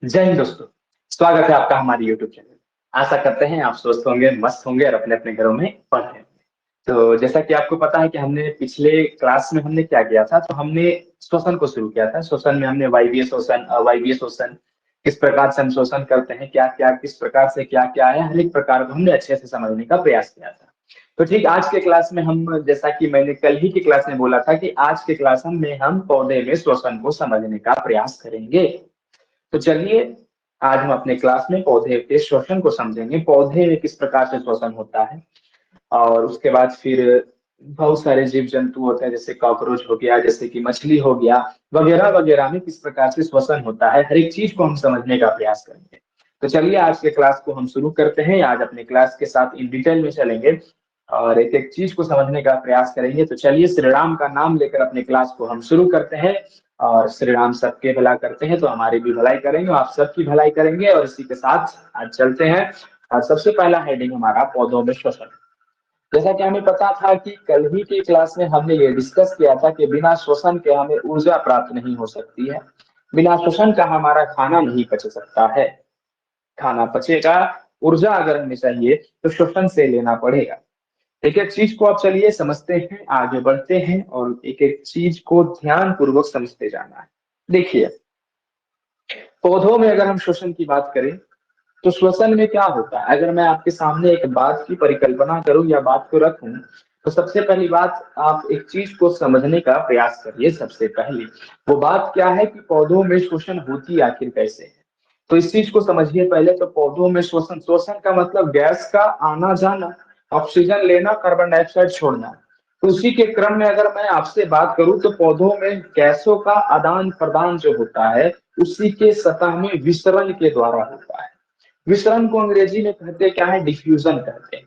जय हिंद दोस्तों। स्वागत है आपका हमारे YouTube चैनल। आशा करते हैं आप स्वस्थ होंगे, मस्त होंगे और अपने अपने घरों में पढ़ रहे होंगे। तो जैसा कि आपको पता है कि हमने पिछले क्लास में हमने क्या किया था, तो हमने श्वसन को शुरू किया था। श्वसन में हमने वायवीय श्वसन, अवायवीय श्वसन, किस प्रकार से हम श्वसन करते हैं, क्या क्या किस प्रकार से क्या क्या है, हर एक प्रकार को हमने अच्छे से समझने का प्रयास किया था। तो ठीक आज के क्लास में हम, जैसा कि मैंने कल ही की क्लास में बोला था कि आज के क्लास में हम पौधे में श्वसन को समझने का प्रयास करेंगे। तो चलिए आज हम अपने क्लास में पौधे के श्वसन को समझेंगे, पौधे में किस प्रकार से श्वसन होता है। और उसके बाद फिर बहुत सारे जीव जंतु होते हैं, जैसे कॉकरोच हो गया, जैसे कि मछली हो गया, वगैरह वगैरह में किस प्रकार से श्वसन होता है, हर एक चीज को हम समझने का प्रयास करेंगे। तो चलिए आज के क्लास को हम शुरू करते हैं। आज अपने क्लास के साथ इन डिटेल में चलेंगे और एक एक चीज को समझने का प्रयास करेंगे। तो चलिए श्री राम का नाम लेकर अपने क्लास को हम शुरू करते हैं। और श्री राम सबके भला करते हैं तो हमारी भी भलाई करेंगे, आप सबकी भलाई करेंगे। और इसी के साथ आज चलते हैं। और सबसे पहला हेडिंग हमारा पौधों में श्वसन। जैसा कि हमें पता था कि कल ही की क्लास में हमने ये डिस्कस किया था कि बिना श्वसन के हमें ऊर्जा प्राप्त नहीं हो सकती है, बिना श्वसन का हमारा खाना नहीं पच सकता है। खाना पचेगा, ऊर्जा अगर हमें चाहिए तो श्वसन से लेना पड़ेगा। एक एक चीज को आप चलिए समझते हैं, आगे बढ़ते हैं और एक एक चीज को ध्यान पूर्वक समझते जाना है। देखिए, पौधों में अगर हम श्वसन की बात करें तो श्वसन में क्या होता है, अगर मैं आपके सामने एक बात की परिकल्पना करूं या बात को रखूं, तो सबसे पहली बात आप एक चीज को समझने का प्रयास करिए। सबसे पहले वो बात क्या है कि पौधों में श्वसन होती आखिर कैसे है। तो इस चीज को समझिए पहले। तो पौधों में श्वसन, श्वसन का मतलब गैस का आना जाना, ऑक्सीजन लेना, कार्बन डाइऑक्साइड छोड़ना। तो उसी के क्रम में अगर मैं आपसे बात करूं तो पौधों में गैसों का आदान प्रदान जो होता है उसी के सतह में विसरण के द्वारा होता है। विसरण को अंग्रेजी में कहते क्या है, डिफ्यूजन कहते हैं।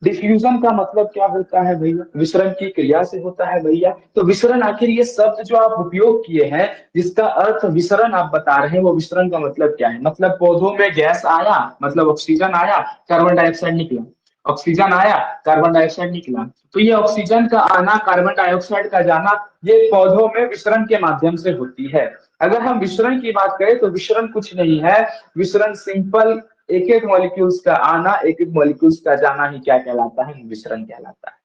डिफ्यूजन का मतलब क्या होता है भैया, विसरण की क्रिया से होता है भैया। तो विसरण, आखिर ये शब्द जो आप उपयोग किए हैं जिसका अर्थ विसरण आप बता रहे हैं, वो विसरण का मतलब क्या है। मतलब पौधों में गैस आया, मतलब ऑक्सीजन आया, कार्बन डाइऑक्साइड निकला, ऑक्सीजन आया, कार्बन डाइऑक्साइड निकला। तो ये ऑक्सीजन का आना, कार्बन डाइऑक्साइड का जाना, ये पौधों में विसरण के माध्यम से होती है। अगर हम विसरण की बात करें तो विसरण कुछ नहीं है, विसरण सिंपल एक एक मॉलिक्यूल्स का आना, एक एक मॉलिक्यूल्स का जाना ही क्या कहलाता है, विसरण कहलाता है।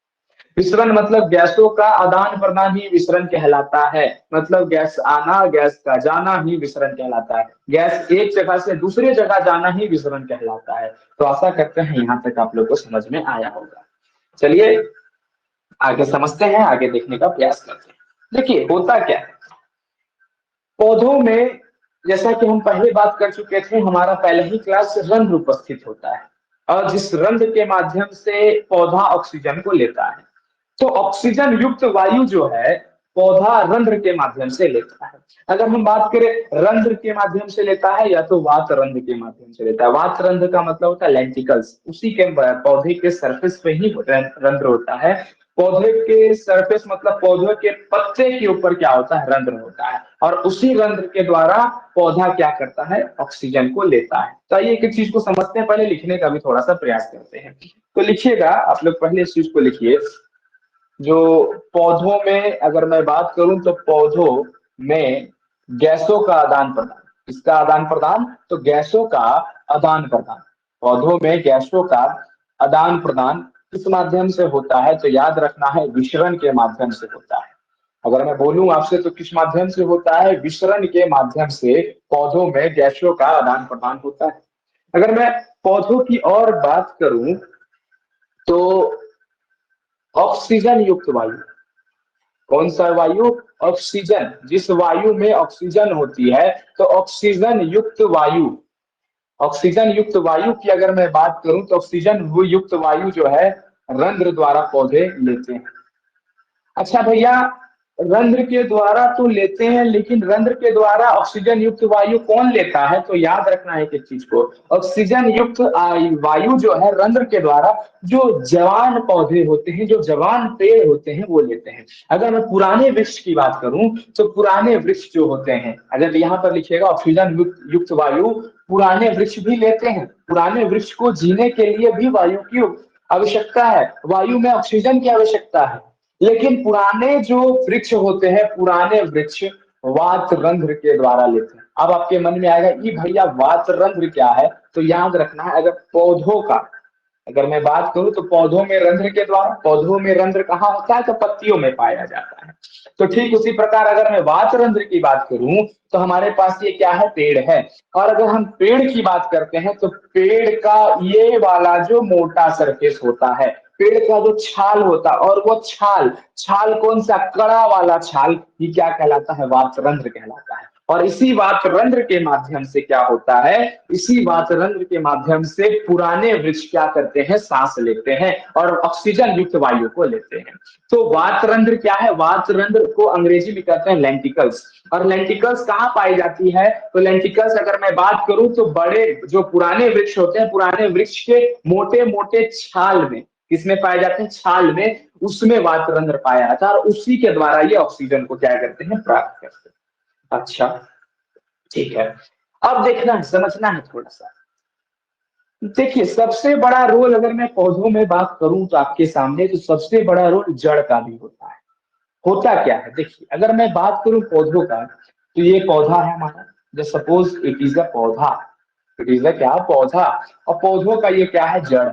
विसरण मतलब गैसों का आदान प्रदान ही विसरण कहलाता है। मतलब गैस आना, गैस का जाना ही विसरण कहलाता है। गैस एक जगह से दूसरी जगह जाना ही विसरण कहलाता है। तो आशा करते हैं यहाँ तक आप लोग को समझ में आया होगा। चलिए आगे समझते हैं, आगे देखने का प्रयास करते हैं। देखिए होता क्या है पौधों में, जैसा कि हम पहले बात कर चुके थे, हमारा पहले ही क्लास रंध्र उपस्थित होता है और जिस रंध्र के माध्यम से पौधा ऑक्सीजन को लेता है। तो ऑक्सीजन युक्त वायु जो है पौधा रंध्र के माध्यम से लेता है। अगर हम बात करें रंध्र के माध्यम से लेता है या तो वात रंध्र के माध्यम से लेता है। वात रंध्र का मतलब होता है लेंटिकल्स, उसी के पौधे के सरफेस पे ही रंध्र होता है। पौधे के सरफेस मतलब पौधे के पत्ते के ऊपर क्या होता है, रंध्र होता है। और उसी रंध्र के द्वारा पौधा क्या करता है, ऑक्सीजन को लेता है। तो आइए एक चीज को समझते हैं, पहले लिखने का भी थोड़ा सा प्रयास करते हैं। तो लिखिएगा आप लोग, पहले इस चीज को लिखिए। जो पौधों में अगर मैं बात करूं तो पौधों में गैसों का आदान प्रदान, इसका आदान प्रदान, तो गैसों का आदान प्रदान, पौधों में गैसों का आदान प्रदान किस माध्यम से होता है, तो याद रखना है विसरण के माध्यम से होता है। अगर मैं बोलूं आपसे तो किस माध्यम से होता है, विसरण के माध्यम से पौधों में गैसों का आदान प्रदान होता है। अगर मैं पौधों की और बात करूं तो ऑक्सीजन युक्त वायु, कौन सा वायु, ऑक्सीजन, जिस वायु में ऑक्सीजन होती है तो ऑक्सीजन युक्त वायु, ऑक्सीजन युक्त वायु की अगर मैं बात करूं तो ऑक्सीजन वो युक्त वायु जो है रंध्र द्वारा पौधे लेते हैं। अच्छा भैया, रंध्र के द्वारा तो लेते हैं, लेकिन रंध्र के द्वारा ऑक्सीजन युक्त वायु कौन लेता है, तो याद रखना है एक चीज को, ऑक्सीजन युक्त वायु जो है रंध्र के द्वारा जो जवान पौधे होते हैं, जो जवान पेड़ होते हैं वो लेते हैं। अगर मैं पुराने वृक्ष की बात करूं तो पुराने वृक्ष जो होते हैं, अगर यहाँ पर लिखिएगा ऑक्सीजन युक्त वायु पुराने वृक्ष भी लेते हैं। पुराने वृक्ष को जीने के लिए भी वायु की आवश्यकता है, वायु में ऑक्सीजन की आवश्यकता है। लेकिन पुराने जो वृक्ष होते हैं, पुराने वृक्ष वात रंध्र के द्वारा लेते हैं। अब आपके मन में आएगा कि भैया वातरंध्र क्या है। तो याद रखना है, अगर पौधों का अगर मैं बात करूं तो पौधों में रंध्र के द्वारा, पौधों में रंध्र कहाँ होता है, तो पत्तियों में पाया जाता है। तो ठीक उसी प्रकार अगर मैं वातरंध्र की बात करूं तो हमारे पास ये क्या है, पेड़ है। और अगर हम पेड़ की बात करते हैं तो पेड़ का ये वाला जो मोटा सरफेस होता है, पेड़ का जो छाल होता है, और वो छाल छाल कौन सा, कड़ा वाला छाल, ये क्या कहलाता है, वातरंध्र कहलाता है। और इसी वातरंध्र के माध्यम से क्या होता है, इसी वातरंध्र के माध्यम से पुराने वृक्ष क्या करते हैं, सांस लेते हैं और ऑक्सीजन युक्त वायु को लेते हैं। तो वातरंध्र क्या है, वातरंध्र को अंग्रेजी में कहते हैं लेंटिकल्स। और लेंटिकल्स कहाँ पाई जाती है, तो लेंटिकल्स अगर मैं बात करूं तो बड़े जो पुराने वृक्ष होते हैं, पुराने वृक्ष के मोटे मोटे छाल में, किसमें पाए जाते हैं, छाल में, उसमें वातरंध्र पाया जाता है और उसी के द्वारा ये ऑक्सीजन को क्या करते हैं, प्राप्त करते हैं। अच्छा, ठीक है। अब देखना है, समझना है थोड़ा सा। देखिए, सबसे बड़ा रोल अगर मैं पौधों में बात करूं तो आपके सामने, तो सबसे बड़ा रोल जड़ का भी होता है। होता क्या है, देखिए अगर मैं बात करूं पौधों का, तो ये पौधा है हमारा, just suppose it is a पौधा, इट इज अ क्या, पौधा। और पौधों का ये क्या है, जड़।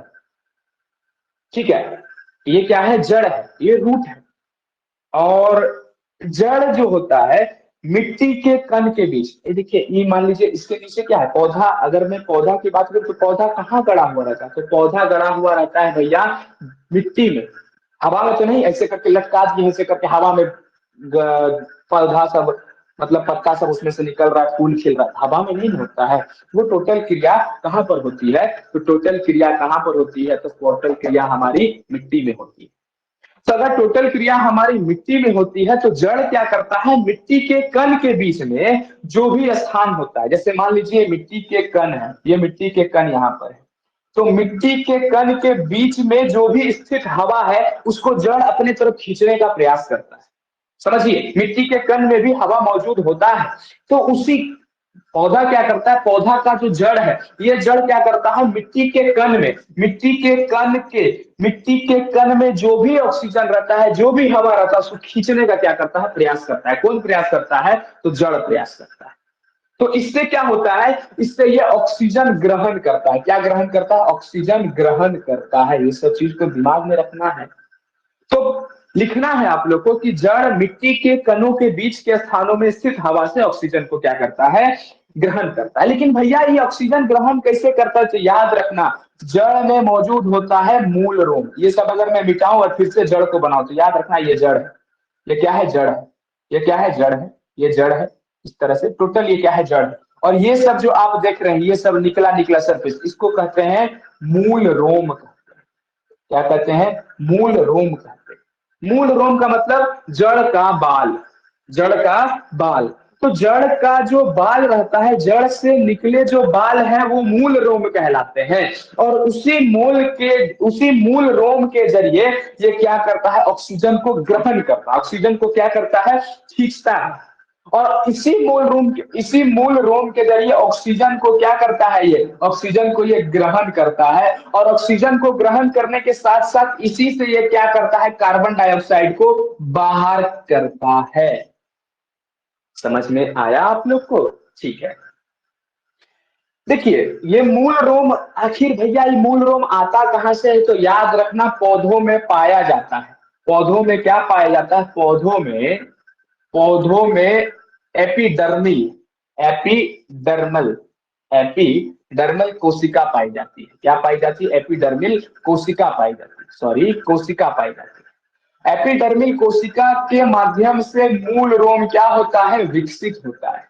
ठीक है, ये क्या है, जड़ है, ये रूट है। और जड़ जो होता है मिट्टी के कण के बीच, ये देखिए, ये मान लीजिए इसके नीचे क्या है, पौधा। अगर मैं पौधा की बात करूं तो पौधा कहाँ गड़ा हुआ रहता है, तो पौधा गड़ा हुआ रहता है भैया मिट्टी में। हवा में तो नहीं, ऐसे करके लटका दिए, ऐसे करके हवा में पौधा सब, मतलब पत्ता सब उसमें से निकल रहा है, फूल खिल रहा है, हवा में नहीं होता है। वो टोटल क्रिया कहाँ पर होती है, तो टोटल क्रिया कहाँ पर होती है, तो टोटल क्रिया हमारी मिट्टी में होती है। तो अगर टोटल क्रिया हमारी मिट्टी में होती है तो जड़ क्या करता है, मिट्टी के कण के बीच में जो भी स्थान होता है, जैसे मान लीजिए मिट्टी के कण है, ये मिट्टी के कण यहाँ पर है, तो मिट्टी के कण के बीच में जो भी स्थित हवा है उसको जड़ अपने तरफ खींचने का प्रयास करता है। समझिए, मिट्टी के कण में भी हवा मौजूद होता है। तो उसी पौधा क्या करता है, पौधा का जो जड़ है, ये जड़ क्या करता है, मिट्टी के कण में, मिट्टी के कण में जो भी ऑक्सीजन रहता है, जो भी हवा रहता है, उसको खींचने का क्या करता है, प्रयास करता है। कौन प्रयास करता है, तो जड़ प्रयास करता है। तो इससे क्या होता है, इससे ये ऑक्सीजन ग्रहण करता है। क्या ग्रहण करता है, ऑक्सीजन ग्रहण करता है। ये सब चीज को दिमाग में रखना है। तो लिखना है आप लोग को कि जड़ मिट्टी के कणों के बीच के स्थानों में स्थित हवा से ऑक्सीजन को क्या करता है, ग्रहण करता है। लेकिन भैया ये ऑक्सीजन ग्रहण कैसे करता है, तो याद रखना, जड़ में मौजूद होता है मूल रोम। ये सब अगर मैं मिटाऊं और फिर से जड़ को बनाऊं तो याद रखना, ये जड़ है, ये क्या है, जड़ है, ये क्या है, जड़ है, ये जड़ है। इस तरह से टोटल ये क्या है, जड़ है। और ये सब जो आप देख रहे हैं, ये सब निकला निकला सरफेस, इसको कहते हैं मूल रोम। क्या कहते हैं, मूल रोम कहते हैं। मूल रोम का मतलब जड़ का बाल, जड़ का बाल। तो जड़ का जो बाल रहता है, जड़ से निकले जो बाल हैं वो मूल रोम कहलाते हैं। और उसी मूल रोम के जरिए ये क्या करता है, ऑक्सीजन को ग्रहण करता है, ऑक्सीजन को क्या करता है, खींचता है। और इसी मूल रोम के जरिए ऑक्सीजन को क्या करता है, ये ऑक्सीजन को ये ग्रहण करता है। और ऑक्सीजन को ग्रहण करने के साथ साथ इसी से ये क्या करता है, कार्बन डाइऑक्साइड को बाहर करता है। समझ में आया आप लोग को, ठीक है। देखिए, ये मूल रोम, आखिर भैया ये मूल रोम आता कहां से है, तो याद रखना पौधों में पाया जाता है। पौधों में क्या पाया जाता है, पौधों में एपिडर्मिल, एपिडर्मल एपिडर्मल कोशिका पाई जाती है। क्या पाई जाती है, एपिडर्मिल कोशिका पाई जाती है, सॉरी कोशिका पाई जाती है। एपिडर्मिल कोशिका के माध्यम से मूल रोम क्या होता है, विकसित होता है।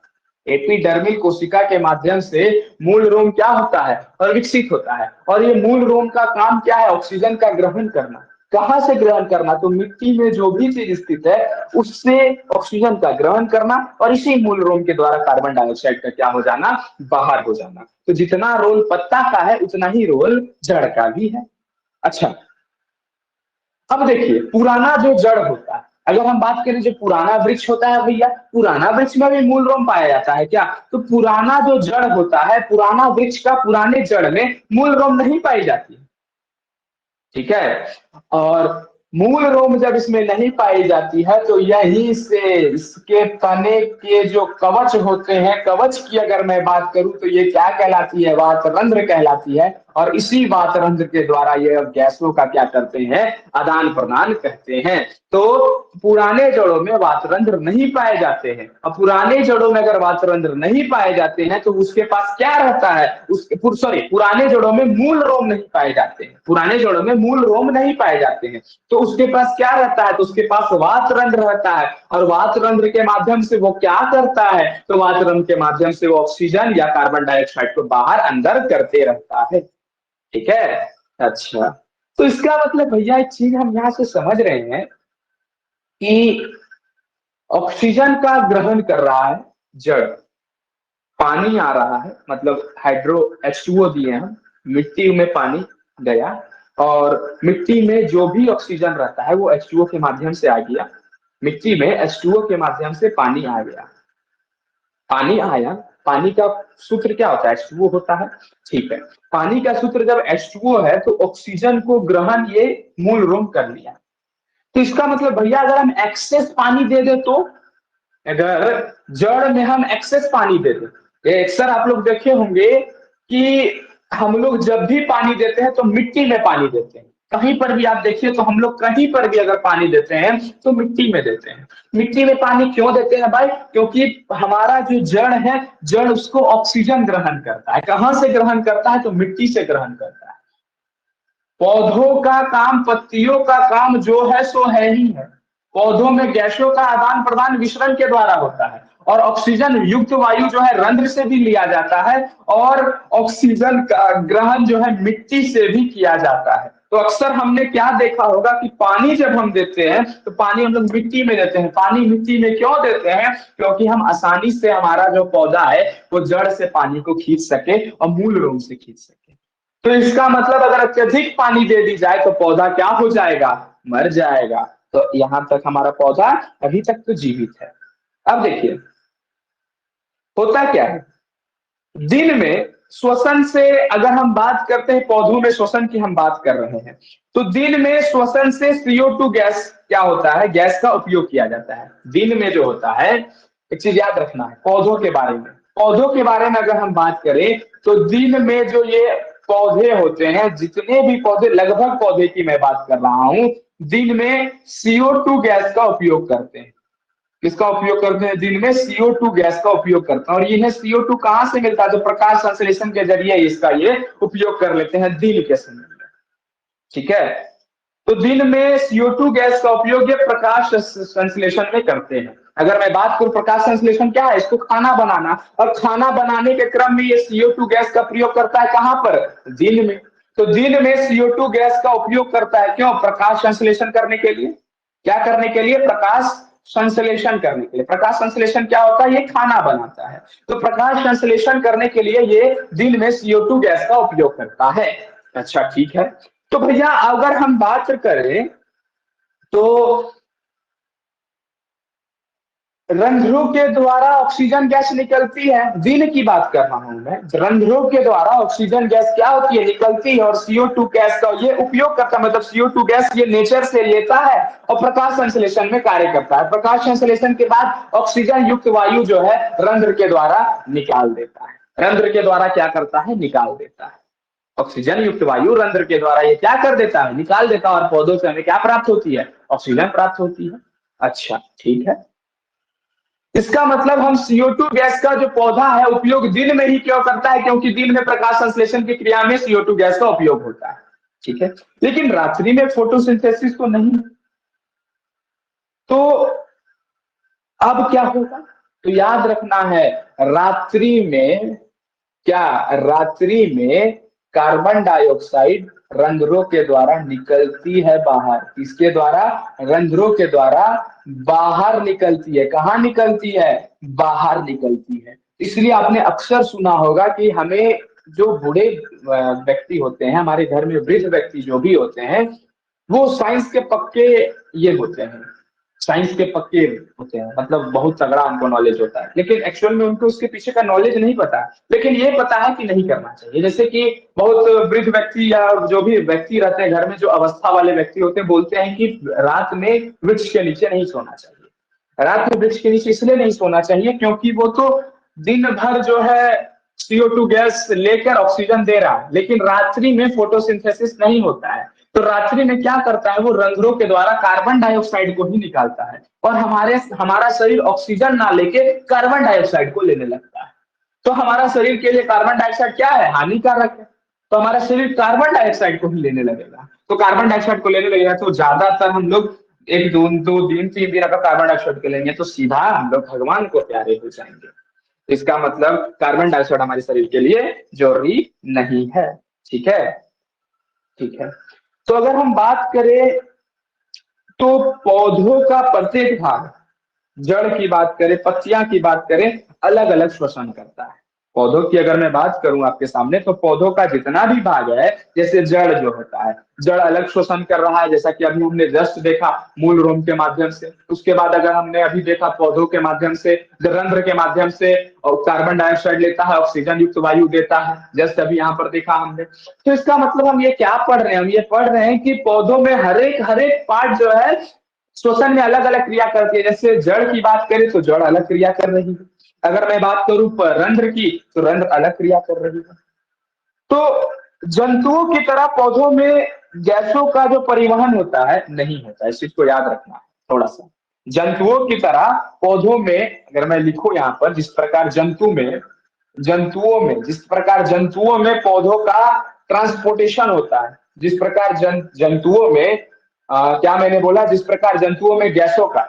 एपिडर्मिल कोशिका के माध्यम से मूल रोम क्या होता है, और विकसित होता है। और ये मूल रोम का काम क्या है, ऑक्सीजन का ग्रहण करना। कहां से ग्रहण करना, तो मिट्टी में जो भी चीज स्थित है उससे ऑक्सीजन का ग्रहण करना, और इसी मूल रोम के द्वारा कार्बन डाइऑक्साइड का क्या हो जाना, बाहर हो जाना। तो जितना रोल पत्ता का है उतना ही रोल जड़ का भी है। अच्छा, अब देखिए पुराना जो जड़ होता है, अगर हम बात करें जो पुराना वृक्ष होता है भैया, पुराना वृक्ष में भी मूल रोम पाया जाता है क्या, तो पुराना जो जड़ होता है, पुराना वृक्ष का पुराने जड़ में मूल रोम नहीं पाई जाती। ठीक है। और मूल रोम जब इसमें नहीं पाई जाती है तो यहीं से इसके तने के जो कवच होते हैं, कवच की अगर मैं बात करूं तो ये क्या कहलाती है, वातरंध्र कहलाती है। और इसी वातरंध्र के द्वारा ये गैसों का क्या करते हैं, आदान प्रदान कहते हैं। तो पुराने जड़ों में वातरंध्र नहीं पाए जाते हैं। अब पुराने जड़ों में अगर वातरंध्र नहीं पाए जाते हैं तो उसके पास क्या रहता है, सॉरी, पुराने जड़ों में मूल रोम नहीं पाए जाते हैं, पुराने जड़ों में मूल रोम नहीं पाए जाते हैं, तो उसके पास क्या रहता है, तो उसके पास वातरंध्र रहता है। और वातरंध्र के माध्यम से वो क्या करता है, तो वातरंध्र के माध्यम से वो ऑक्सीजन या कार्बन डाइऑक्साइड को बाहर अंदर करते रहता है। ठीक है। अच्छा, तो इसका मतलब भैया एक चीज हम यहाँ से समझ रहे हैं कि ऑक्सीजन का ग्रहण कर रहा है जड़, पानी आ रहा है, मतलब हाइड्रो H2O दिए हम, मिट्टी में पानी गया, और मिट्टी में जो भी ऑक्सीजन रहता है वो H2O के माध्यम से आ गया, मिट्टी में H2O के माध्यम से पानी आ गया, पानी आया। पानी का सूत्र क्या होता है, H2O होता है। ठीक है, पानी का सूत्र जब H2O है तो ऑक्सीजन को ग्रहण ये मूल रोम कर लिया। तो इसका मतलब भैया अगर हम एक्सेस पानी दे दे तो, अगर जड़ में हम एक्सेस पानी दे दें, ये अक्सर आप लोग देखे होंगे कि हम लोग जब भी पानी देते हैं तो मिट्टी में पानी देते हैं। कहीं पर भी आप देखिए तो हम लोग कहीं पर भी अगर पानी देते हैं तो मिट्टी में देते हैं। मिट्टी में पानी क्यों देते हैं भाई, क्योंकि हमारा जो जड़ है, जड़ उसको ऑक्सीजन ग्रहण करता है। कहां से ग्रहण करता है, तो मिट्टी से ग्रहण करता है। पौधों का काम, पत्तियों का काम जो है सो है ही है। पौधों में गैसों का आदान प्रदान विसरण के द्वारा होता है, और ऑक्सीजन युक्त वायु जो है रंध्र से भी लिया जाता है, और ऑक्सीजन का ग्रहण जो है मिट्टी से भी किया जाता है। तो अक्सर हमने क्या देखा होगा कि पानी जब हम देते हैं तो पानी हम लोग मिट्टी में देते हैं। पानी मिट्टी में क्यों देते हैं, क्योंकि हम आसानी से हमारा जो पौधा है वो जड़ से पानी को खींच सके और मूल रोम से खींच सके। तो इसका मतलब अगर अत्यधिक पानी दे दी जाए तो पौधा क्या हो जाएगा, मर जाएगा। तो यहां तक हमारा पौधा अभी तक तो जीवित है। अब देखिए होता क्या है, दिन में श्वसन से अगर हम बात करते हैं, पौधों में श्वसन की हम बात कर रहे हैं, तो दिन में श्वसन से CO2 गैस क्या होता है, गैस का उपयोग किया जाता है। दिन में जो होता है, एक चीज याद रखना है पौधों के बारे में, पौधों के बारे में अगर हम बात करें तो दिन में जो ये पौधे होते हैं, जितने भी पौधे, लगभग पौधे की मैं बात कर रहा हूं, दिन में CO2 गैस का उपयोग करते हैं। किसका उपयोग करते हैं, दिन में CO2 गैस का उपयोग करते हैं। और यह CO2 कहां से मिलता है, तो प्रकाश संश्लेषण के जरिए इसका ये उपयोग कर लेते हैं दिन के समय में। ठीक है, तो दिन में CO2 गैस का उपयोग ये प्रकाश संश्लेषण में करते हैं। अगर मैं बात करूं प्रकाश संश्लेषण क्या है, इसको खाना बनाना, और खाना बनाने के क्रम में ये CO2 गैस का प्रयोग करता है कहां पर, दिन में। तो दिन में CO2 गैस का उपयोग करता है क्यों, प्रकाश संश्लेषण करने के लिए। क्या करने के लिए, प्रकाश संश्लेषण करने के लिए। प्रकाश संश्लेषण क्या होता है, ये खाना बनाता है। तो प्रकाश संश्लेषण करने के लिए ये दिन में CO2 गैस का उपयोग करता है। अच्छा ठीक है, तो भैया अगर हम बात करें तो रंध्रों के द्वारा ऑक्सीजन गैस निकलती है, दिन की बात कर रहा हूं मैं। रंध्रों के द्वारा ऑक्सीजन गैस क्या होती है, निकलती है, और CO2 गैस का ये उपयोग करता है, मतलब CO2 गैस ये नेचर से लेता है और प्रकाश संश्लेषण में कार्य करता है। प्रकाश संश्लेषण के बाद ऑक्सीजन युक्त वायु जो है रंध्र के द्वारा निकाल देता है। रंध्र के द्वारा क्या करता है, निकाल देता है। ऑक्सीजन युक्त वायु रंध्र के द्वारा ये क्या कर देता है, निकाल देता है, और पौधों से हमें क्या प्राप्त होती है, ऑक्सीजन प्राप्त होती है। अच्छा ठीक है, इसका मतलब हम CO2 गैस का जो पौधा है उपयोग दिन में ही क्यों करता है, क्योंकि दिन में प्रकाश संश्लेषण की क्रिया में CO2 गैस का उपयोग होता है। ठीक है, लेकिन रात्रि में फोटोसिंथेसिस तो नहीं, तो अब क्या होगा, तो याद रखना है, रात्रि में क्या, रात्रि में कार्बन डाइऑक्साइड रंध्रों के द्वारा निकलती है बाहर। किसके द्वारा, रंध्रों के द्वारा बाहर निकलती है। कहां निकलती है, बाहर निकलती है। इसलिए आपने अक्सर सुना होगा कि हमें जो बूढ़े व्यक्ति होते हैं, हमारे घर में वृद्ध व्यक्ति जो भी होते हैं, वो साइंस के पक्के ये होते हैं, साइंस के पक्के होते हैं, मतलब बहुत तगड़ा उनको नॉलेज होता है, लेकिन एक्चुअल में उनको उसके पीछे का नॉलेज नहीं पता है। लेकिन ये पता है कि नहीं करना चाहिए। जैसे कि बहुत वृद्ध व्यक्ति या जो भी व्यक्ति रहते हैं घर में, जो अवस्था वाले व्यक्ति होते हैं, बोलते हैं कि रात में वृक्ष के नीचे नहीं सोना चाहिए। रात में वृक्ष के नीचे इसलिए नहीं सोना चाहिए क्योंकि वो तो दिन भर जो है CO2 गैस लेकर ऑक्सीजन दे रहा है, लेकिन रात्रि में फोटोसिंथेसिस नहीं होता है। तो रात्रि में क्या करता है, वो रंध्रों के द्वारा कार्बन डाइऑक्साइड को ही निकालता है, और हमारा शरीर ऑक्सीजन ना लेके कार्बन डाइऑक्साइड को लेने लगता है। तो हमारा शरीर के लिए कार्बन डाइऑक्साइड क्या है, हानिकारक है। तो हमारा शरीर कार्बन डाइऑक्साइड को ही लेने लगेगा। तो कार्बन डाइऑक्साइड को लेने लगेगा तो ज्यादातर हम लोग एक दो दो दिन 3 दिन अगर कार्बन डाइऑक्साइड को लेंगे तो सीधा हम लोग भगवान को प्यारे हो जाएंगे। इसका मतलब कार्बन डाइऑक्साइड हमारे शरीर के लिए जरूरी नहीं है। ठीक है, ठीक है। तो अगर हम बात करें तो पौधों का प्रत्येक भाग, जड़ की बात करें, पत्तियां की बात करें, अलग अलग श्वसन करता है। पौधों की अगर मैं बात करूं आपके सामने, तो पौधों का जितना भी भाग है, जैसे जड़ जो होता है, जड़ अलग श्वसन कर रहा है, जैसा कि अभी हमने जस्ट देखा मूल रोम के माध्यम से। उसके बाद अगर हमने अभी देखा पौधों के माध्यम से, रंध्र के माध्यम से, और कार्बन डाइऑक्साइड लेता है, ऑक्सीजन युक्त वायु देता है, जस्ट अभी यहाँ पर देखा हमने। तो इसका मतलब हम ये क्या पढ़ रहे हैं, हम ये पढ़ रहे हैं कि पौधों में हर एक पार्ट जो है श्वसन में अलग अलग क्रिया करती है। जैसे जड़ की बात करें तो जड़ अलग क्रिया कर रही है, अगर मैं बात करूं रंध्र की तो रंध्र अलग क्रिया कर रही है। तो जंतुओं की तरह पौधों में गैसों का जो परिवहन होता है नहीं होता है, इस चीज को याद रखना है थोड़ा सा। जंतुओं की तरह पौधों में, अगर मैं लिखूं यहाँ पर, जिस प्रकार जंतुओं में पौधों का ट्रांसपोर्टेशन होता है, जिस प्रकार जंतुओं में क्या मैंने बोला, जिस प्रकार जंतुओं में गैसों का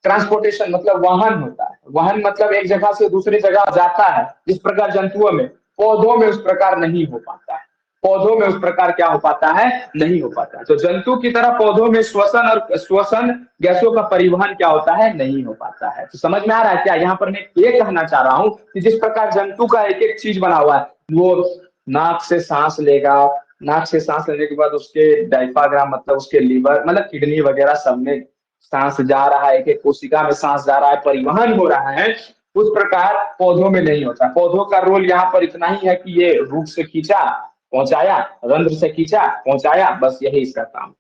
ट्रांसपोर्टेशन मतलब वहन होता है, वहन मतलब एक जगह से दूसरी जगह जाता है, जिस प्रकार जंतुओं में, पौधों में उस प्रकार नहीं हो पाता है। पौधों में उस प्रकार क्या हो पाता है, नहीं हो पाता है। तो जंतु की तरह पौधों में श्वसन गैसों का परिवहन क्या होता है, नहीं हो पाता है। तो समझ में आ रहा है क्या, यहाँ पर मैं ये कहना चाह रहा हूँ कि जिस प्रकार जंतु का एक एक चीज बना हुआ है, वो नाक से सांस लेगा, नाक से सांस लेने के बाद उसके डायफ्राम मतलब उसके लीवर मतलब किडनी वगैरह सब में सांस जा रहा है, एक एक कोशिका में सांस जा रहा है, परिवहन हो रहा है। उस प्रकार पौधों में नहीं होता। पौधों का रोल यहाँ पर इतना ही है कि ये रूट से खींचा पहुंचाया, रंध्र से खींचा पहुंचाया, बस यही इसका काम।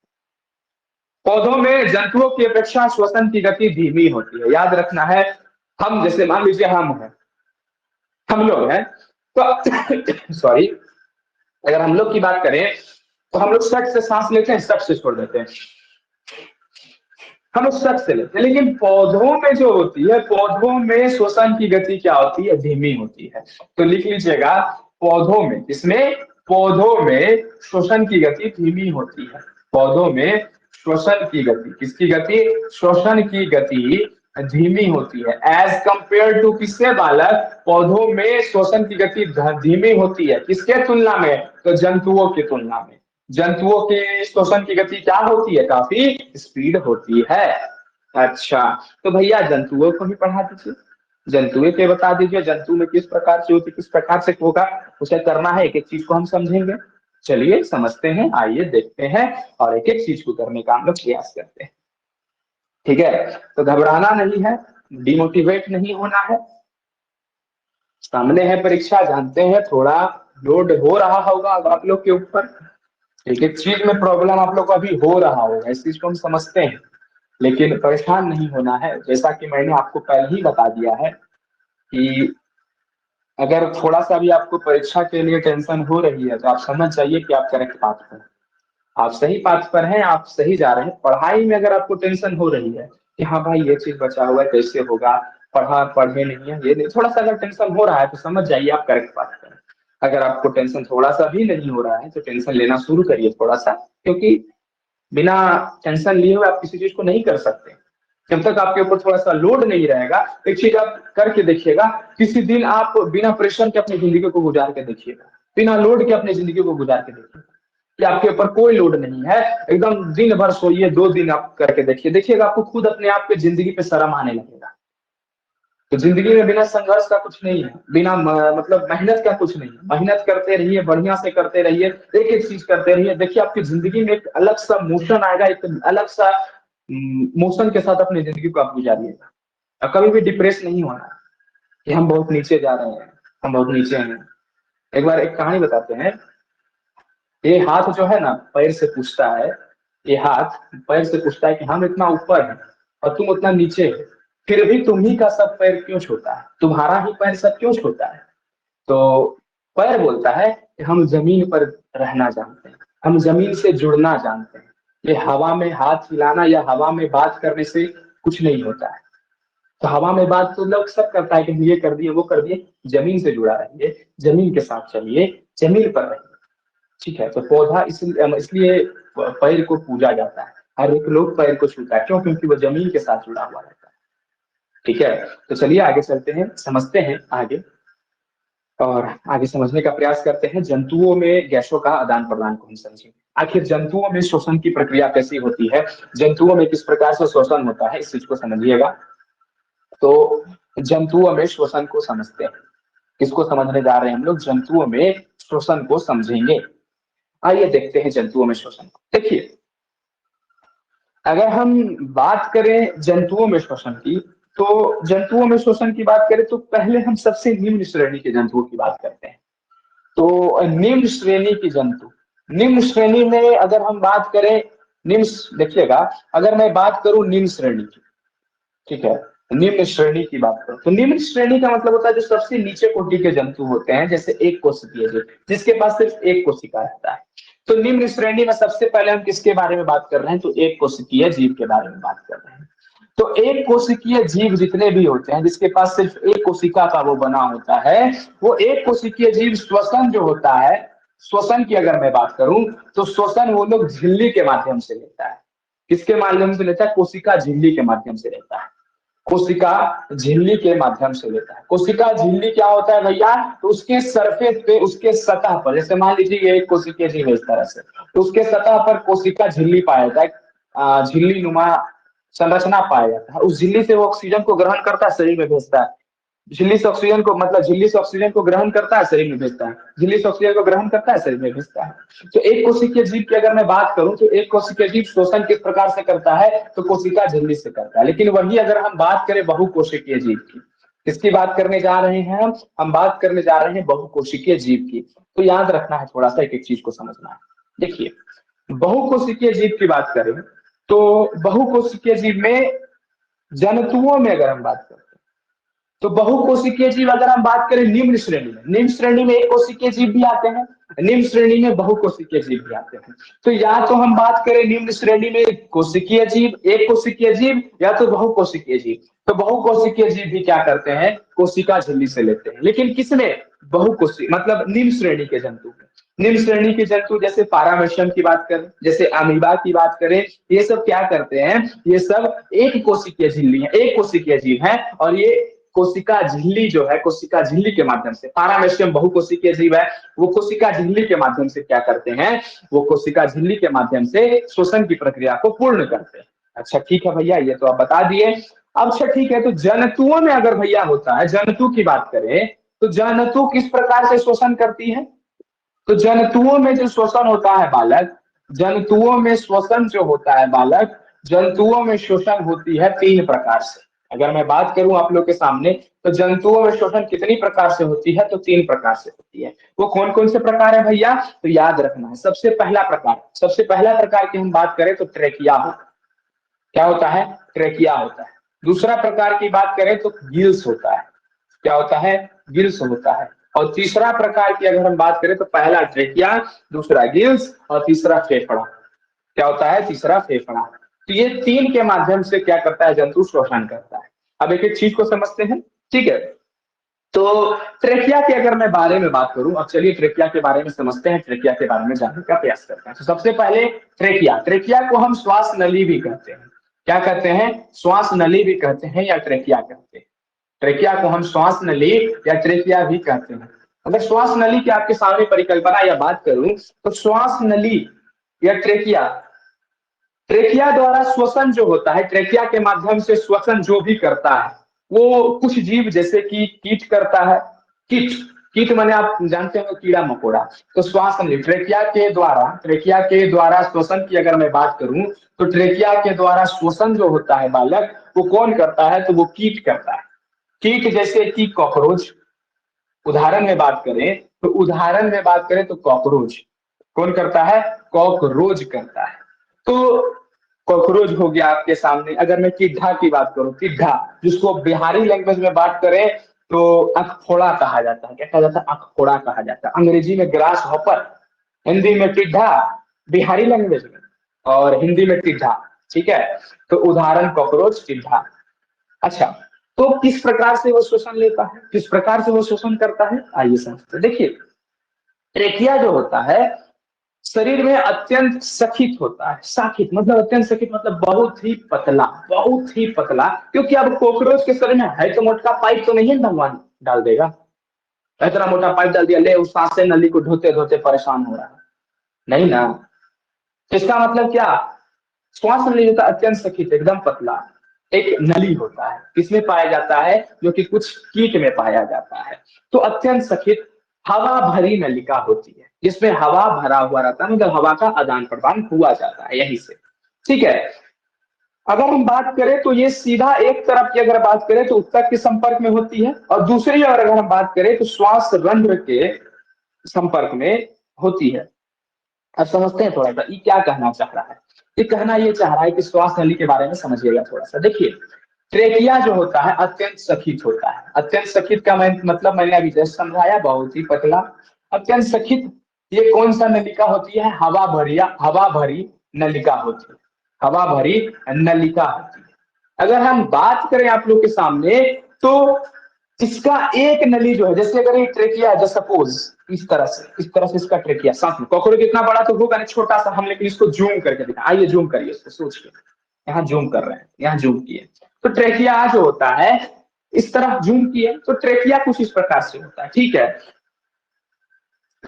पौधों में जंतुओं की अपेक्षा श्वसन की गति धीमी होती है, याद रखना है। हम जैसे मान लीजिए हम लोग हैं तो सॉरी, अगर हम लोग की बात करें तो हम लोग सट से सांस लेते हैं, सट से छोड़ देते हैं, हम लोग सट से लेते हैं। लेकिन पौधों में जो होती है, पौधों में श्वसन की गति क्या होती है, धीमी होती है। तो लिख लीजिएगा, पौधों में, इसमें पौधों में श्वसन की गति धीमी होती है। पौधों में श्वसन की गति, किसकी गति, श्वसन की गति धीमी होती है। एज कंपेयर टू किससे बालक, पौधों में श्वसन की गति धीमी होती है, किसके तुलना में, तो जंतुओं की तुलना में। जंतुओं के श्वसन की गति क्या होती है, काफी स्पीड होती है। अच्छा, तो भैया जंतुओं को ही पढ़ा दीजिए, जंतुओं के बता दीजिए, जंतु में किस प्रकार से होती, किस प्रकार से होगा, उसे करना है। एक एक चीज को हम समझेंगे। चलिए समझते हैं, आइए देखते हैं, और एक एक चीज को करने का हम लोग प्रयास करते हैं। ठीक है, तो घबराना नहीं है, डिमोटिवेट नहीं होना है। सामने है परीक्षा, जानते हैं थोड़ा लोड हो रहा होगा अब आप लोग के ऊपर, एक एक चीज में प्रॉब्लम आप लोग को अभी हो रहा होगा, इस चीज को हम समझते हैं। लेकिन परेशान नहीं होना है, जैसा कि मैंने आपको पहले ही बता दिया है कि अगर थोड़ा सा भी आपको परीक्षा के लिए टेंशन हो रही है तो आप समझ जाइए कि आप करेक्ट पाथ पर, आप सही पाथ पर हैं, आप सही जा रहे हैं। पढ़ाई में अगर आपको टेंशन हो रही है कि हाँ भाई ये चीज बचा हुआ है, कैसे होगा, पढ़े नहीं है, ये नहीं, थोड़ा सा अगर टेंशन हो रहा है तो समझ जाइए आप करेक्ट पाथ पर। अगर आपको टेंशन थोड़ा सा भी नहीं हो रहा है तो टेंशन लेना शुरू करिए थोड़ा सा, क्योंकि बिना टेंशन लिए हुए आप किसी चीज को नहीं कर सकते। जब तक आपके ऊपर थोड़ा सा लोड नहीं रहेगा, एक चीज आप करके देखिएगा, किसी दिन आप बिना प्रेशर के अपनी जिंदगी को गुजार के देखिएगा, बिना लोड के अपनी जिंदगी को गुजार के देखिएगा कि आपके ऊपर कोई लोड नहीं है, एकदम दिन भर सोइए, 2 दिन आप करके देखिएगा आपको खुद अपने आप पे जिंदगी पे शर्म आने लगेगा। तो जिंदगी में बिना संघर्ष का कुछ नहीं है, बिना मतलब मेहनत का कुछ नहीं है। मेहनत करते रहिए, बढ़िया से करते रहिए, एक एक चीज करते रहिए, देखिए आपकी जिंदगी में एक अलग सा मोशन आएगा, एक अलग सा मोशन के साथ अपनी जिंदगी को आप गुजारिएगा। और कभी भी डिप्रेस नहीं होना कि हम बहुत नीचे जा रहे हैं, हम बहुत नीचे हैं। एक बार एक कहानी बताते हैं। ये हाथ जो है ना पैर से पूछता है, ये हाथ पैर से पूछता है कि हम इतना ऊपर हैं और तुम उतना नीचे हो, फिर भी तुम्ही का सब पैर क्यों छूता है, तुम्हारा ही पैर सब क्यों छूता है। तो पैर बोलता है कि हम जमीन पर रहना जानते हैं, हम जमीन से जुड़ना जानते हैं। ये हवा में हाथ हिलाना या हवा में बात करने से कुछ नहीं होता है। तो हवा में बात तो लोग सब करता है कि हम ये कर दिए वो कर दिए। जमीन से जुड़ा रहिए, जमीन के साथ चलिए, जमीन पर रहिए। ठीक है, तो पौधा इसलिए पैर को पूजा जाता है। हर एक लोग पैर को छूता है, क्यों? क्योंकि वो जमीन के साथ जुड़ा हुआ रहता है। ठीक है, तो चलिए आगे चलते हैं, समझते हैं आगे। और आगे समझने का प्रयास करते हैं। जंतुओं में गैसों का आदान प्रदान को हम समझेंगे। आखिर जंतुओं में श्वसन की प्रक्रिया कैसी होती है, जंतुओं में किस प्रकार से श्वसन होता है, इस चीज को समझिएगा। तो जंतुओं में श्वसन को समझते हैं। किसको समझने जा रहे हैं हम लोग? जंतुओं में श्वसन को समझेंगे। आइए देखते हैं जंतुओं में श्वसन को। देखिए, अगर हम बात करें जंतुओं में श्वसन की, तो जंतुओं में श्वसन की बात करें तो पहले हम सबसे निम्न श्रेणी के जंतुओं की बात करते हैं। तो निम्न श्रेणी की जंतु, निम्न श्रेणी में अगर हम बात करें, निम्न देखिएगा, अगर मैं बात करूं निम्न श्रेणी की, ठीक है, निम्न श्रेणी की बात करूं तो निम्न श्रेणी का मतलब होता है जो सबसे नीचे कोटि के जंतु होते हैं, जैसे एक कोशिकीय जीव, जिसके पास सिर्फ एक कोशिका रहता है। तो निम्न श्रेणी में सबसे पहले हम किसके बारे में बात कर रहे हैं? तो एक कोशिकीय जीव के बारे में बात कर रहे हैं। तो एक कोशिकीय जीव जितने भी होते हैं, जिसके पास सिर्फ एक कोशिका का वो बना होता है, वो एक कोशिकीय जीव श्वसन जो होता है, श्वसन की अगर मैं बात करूं तो श्वसन वो लोग झिल्ली के माध्यम से लेता है। किसके माध्यम से लेता है? कोशिका झिल्ली के माध्यम से लेता है। कोशिका झिल्ली के माध्यम से लेता है। कोशिका झिल्ली क्या होता है भैया? तो उसके सरफेस पे, उसके सतह पर, जैसे मान लीजिए ये एक कोशिकीय जीव है इस तरह से, तो उसके सतह पर कोशिका झिल्ली पाया जाता है, झिल्ली नुमा संरचना पाया जाता है। उस झिल्ली से वो ऑक्सीजन को ग्रहण करता है, शरीर में भेजता है। झिल्ली से ऑक्सीजन को, मतलब झिल्ली से ऑक्सीजन को ग्रहण करता है, शरीर में भेजता है। झिल्ली से ऑक्सीजन को ग्रहण करता है, शरीर में भेजता है। तो एक कोशिकीय जीव की अगर मैं बात करूं तो एक कोशिकीय जीव शोषण किस प्रकार से करता है? तो कोशिका झिल्ली से करता है। लेकिन वही अगर हम बात करें बहुकोशिकीय जीव की, किसकी बात करने जा रहे हैं हम बात करने जा रहे हैं बहुकोशिकीय जीव की। तो याद रखना है, थोड़ा सा एक एक चीज को समझना है। देखिए, बहुकोशिकीय जीव की बात करें तो बहुकोशिकीय जीव में जंतुओं में अगर हम बात करें तो बहुकोशिकीय जीव अगर हम बात करें निम्न श्रेणी में, निम्न श्रेणी में एक कोशिकीय जीव भी आते हैं, निम्न श्रेणी में बहुकोशिकीय जीव भी आते हैं। तो या तो हम बात करें निम्न श्रेणी में कोशिकीय जीव, एक कोशिकीय जीव, या तो बहुकोशिकीय जीव। तो बहुकोशिकीय जीव भी क्या करते हैं? कोशिका झिल्ली से लेते हैं। लेकिन किसमें? बहुकोशिक मतलब निम्न श्रेणी के जंतु में। निम्न श्रेणी के जंतु जैसे पारामेशियम की बात करें, जैसे अमीबा की बात करें, ये सब क्या करते हैं? ये सब एक कोशिकीय झिल्ली है, एक कोशिकीय जीव है। और ये कोशिका झिल्ली जो है, कोशिका झिल्ली के माध्यम से, पारामेशियम बहुकोशिकीय जीव है, वो कोशिका झिल्ली के माध्यम से क्या करते हैं? वो कोशिका झिल्ली के माध्यम से श्वसन की प्रक्रिया को पूर्ण करते हैं। अच्छा ठीक है भैया, ये तो आप बता दिए। अब अच्छा ठीक है, तो जंतुओं में अगर भैया होता है, जंतु की बात करें तो जंतु किस प्रकार से श्वसन करती है? तो जंतुओं में जो श्वसन होता है बालक, जंतुओं में श्वसन जो होता है बालक, जंतुओं में श्वसन होती है तीन प्रकार से। अगर मैं बात करूं आप लोग के सामने, तो जंतुओं में श्वसन कितनी प्रकार से होती है? तो तीन प्रकार से होती है। वो कौन कौन से प्रकार है भैया? तो याद रखना है। सबसे पहला प्रकार, सबसे पहला प्रकार की हम बात करें तो ट्रेकिया होता है। क्या होता है? ट्रेकिया होता है। दूसरा प्रकार की बात करें तो गिल्स होता है। क्या होता है? गिल्स होता है। और तीसरा प्रकार की अगर हम बात करें तो पहला ट्रेकिया, दूसरा गिल्स और तीसरा फेफड़ा। क्या होता है? तीसरा फेफड़ा। तो ये तीन के माध्यम से क्या करता है? जंतु श्वसन करता है। अब एक एक चीज को समझते हैं, ठीक है। तो ट्रेकिया के अगर मैं बारे में बात करूं, अब चलिए ट्रेकिया के बारे में समझते हैं, ट्रेकिया के बारे में जानने का प्रयास करते हैं। तो सबसे पहले ट्रेकिया, ट्रेकिया को हम श्वास नली भी कहते हैं। क्या कहते हैं? श्वास नली भी कहते हैं या ट्रेकिया कहते हैं। ट्रेकिया को हम श्वास नली या ट्रेकिया भी कहते हैं। अगर श्वास नली की आपके सामने परिकल्पना या बात करूं तो श्वास नली या ट्रेकिया, ट्रेकिया द्वारा श्वसन जो होता है, ट्रेकिया के माध्यम से श्वसन जो भी करता है वो कुछ जीव जैसे कि कीट करता है। कीट, कीट माने आप जानते हो कीड़ा मकोड़ा। तो श्वास नली ट्रेकिया के द्वारा, ट्रेकिया के द्वारा श्वसन की अगर मैं बात करूं तो ट्रेकिया के द्वारा श्वसन जो होता है बालक, वो कौन करता है? तो वो कीट करता है। कीट जैसे कि कॉकरोच, उदाहरण में बात करें तो कॉकरोच कौन करता है? कॉकरोच करता है। तो कॉकरोच हो गया आपके सामने। अगर मैं टिड्ढा की बात करूं, टिड्ढा जिसको बिहारी लैंग्वेज में बात करें तो अखफोड़ा कहा जाता है। क्या कहा जाता है? अखफोड़ा कहा जाता है। अंग्रेजी में ग्रास हॉपर, हिंदी में टिड्ढा, बिहारी लैंग्वेज में, और हिंदी में टिड्ढा। ठीक है, तो उदाहरण कॉकरोच, टिड्ढा। अच्छा, तो किस प्रकार से वो शोषण लेता है, किस प्रकार से वो शोषण करता है, आइए समझते हैं। देखिए, ट्रेकिया जो होता है शरीर में अत्यंत सखित होता है। साखित मतलब अत्यंत सखित मतलब बहुत ही पतला, बहुत ही पतला। क्योंकि अब कॉकरोच के शरीर में है तो मोटा पाइप तो नहीं है, भगवान डाल देगा। इतना मोटा पाइप डाल दिया, ले उस सांस से नली को ढोते ढोते परेशान हो रहा है, नहीं ना। इसका मतलब क्या? श्वास नली होता है अत्यंत सखित, एकदम पतला एक नली होता है। किसमें पाया जाता है? जो कि कुछ कीट में पाया जाता है। तो अत्यंत सखित हवा भरी नलिका होती है, जिसमें हवा भरा हुआ रहता है, मतलब हवा का आदान प्रदान हुआ जाता है यहीं से। ठीक है, अगर हम बात करें तो ये सीधा एक तरफ की अगर बात करें तो उत्तक के संपर्क में होती है, और दूसरी ओर अगर हम बात करें तो श्वास रंध्र के संपर्क में होती है। अब समझते हैं थोड़ा सा ये क्या कहना चाह रहा है। ये कहना ये चाह रहा है कि श्वास नली के बारे में समझिएगा थोड़ा सा। देखिए, ट्रेकिया जो होता है अत्यंत सखित होता है। अत्यंत सखित का मतलब मैंने अभी जस्ट समझाया, बहुत ही पतला। अत्यंत सखित ये कौन सा नलिका होती है? हवा भरी नलिका होती है। हवा भरी नलिका होती है। अगर हम बात करें आप लोग के सामने तो इसका एक नली जो है, जैसे अगर ये ट्रेकिया है, सपोज इस तरह से इसका ट्रेकिया, सांस में कॉकरोच इतना बड़ा तो होगा नहीं, छोटा सा। हम लेकिन इसको जूम करके दिखा, आइए जूम करिए इसको, सोच के यहाँ जूम कर रहे हैं, यहाँ जूम किए तो ट्रेकिया जो होता है इस तरह जूम किए तो ट्रेकिया कुछ इस प्रकार से होता है। ठीक है,